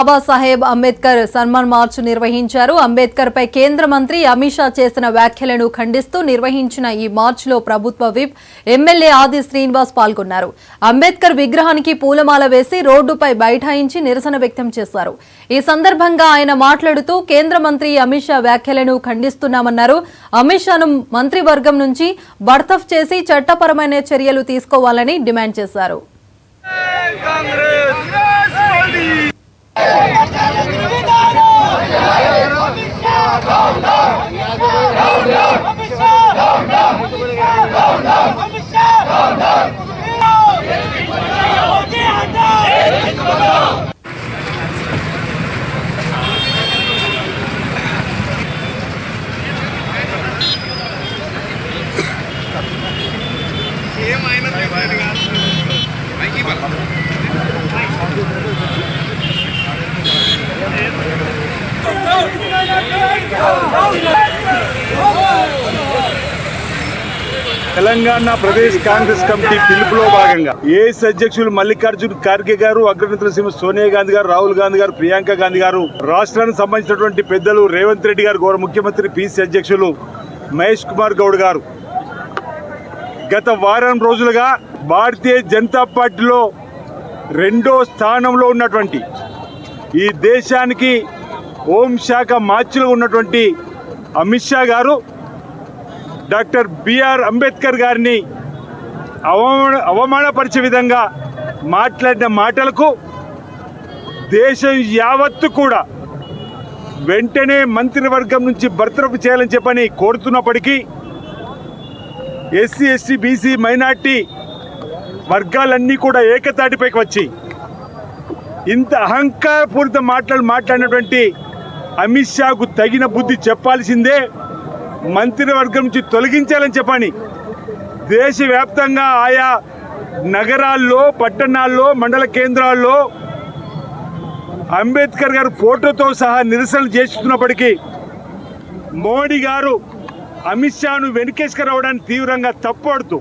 Babasaheb Ambedkar Samman March నిర్వహించారు. అంబేద్కర్ పై కేంద్ర మంత్రి అమిత్ షా చేసిన వ్యాఖ్యలను ఖండిస్తూ నిర్వహించిన ఈ మార్చ్ లో ప్రభుత్వ విప్ ఎమ్మెల్యే ఆది శ్రీనివాస్ పాల్గొన్నారు. అంబేద్కర్ విగ్రహానికి పూలమాల వేసి రోడ్డుపై బైఠాయించి నిరసన వ్యక్తం చేశారు. ఈ సందర్భంగా ఆయన మాట్లాడుతూ కేంద్ర మంత్రి అమిత్ షా వ్యాఖ్యలను ఖండిస్తున్నామన్నారు. అమిత్ షాను మంత్రివర్గం నుంచి బర్తరఫ్ చేసి చట్టపరమైన చర్యలు తీసుకోవాలని డిమాండ్ చేశారు. తెలంగాణ ప్రదేశ్ కాంగ్రెస్ కమిటీ పిలుపులో భాగంగా ఏఎస్ అధ్యక్షులు మల్లికార్జున్ ఖార్గే గారు, అగ్రనేతలు శ్రీమతి సోనియా గాంధీ గారు, రాహుల్ గాంధీ గారు, ప్రియాంక గాంధీ గారు, రాష్ట్రానికి సంబంధించినటువంటి పెద్దలు రేవంత్ రెడ్డి గారు, గౌరవ ముఖ్యమంత్రి పిసి అధ్యక్షులు మహేష్ కుమార్ గౌడ్ గారు గత వారం రోజులుగా భారతీయ జనతా పార్టీలో 2వ స్థానంలో ఉన్నటువంటి ఈ దేశానికి హోంశాఖ మార్చిలో ఉన్నటువంటి అమిత్ షా గారు డాక్టర్ బిఆర్ అంబేద్కర్ గారిని అవమానపరిచే విధంగా మాట్లాడిన మాటలకు దేశం యావత్తు కూడా వెంటనే మంత్రివర్గం నుంచి బర్తరఫ్ చేయాలని చెప్పని కోరుతున్నప్పటికీ ఎస్సీ, ఎస్టీ, బీసీ, మైనార్టీ వర్గాలన్నీ కూడా ఏకతాటిపైకి వచ్చి ఇంత అహంకారపూరిత మాట్లాడినటువంటి అమిత్ షాకు తగిన బుద్ధి చెప్పాల్సిందే, మంత్రివర్గం నుంచి తొలగించాలని చెప్పని దేశవ్యాప్తంగా ఆయా నగరాల్లో, పట్టణాల్లో, మండల కేంద్రాల్లో అంబేద్కర్ గారు ఫోటోతో సహా నిరసనలు చేస్తున్నప్పటికీ మోడీ గారు అమిత్ షాను వెనుకేసుకురావడానికి తీవ్రంగా తప్పుపడుతూ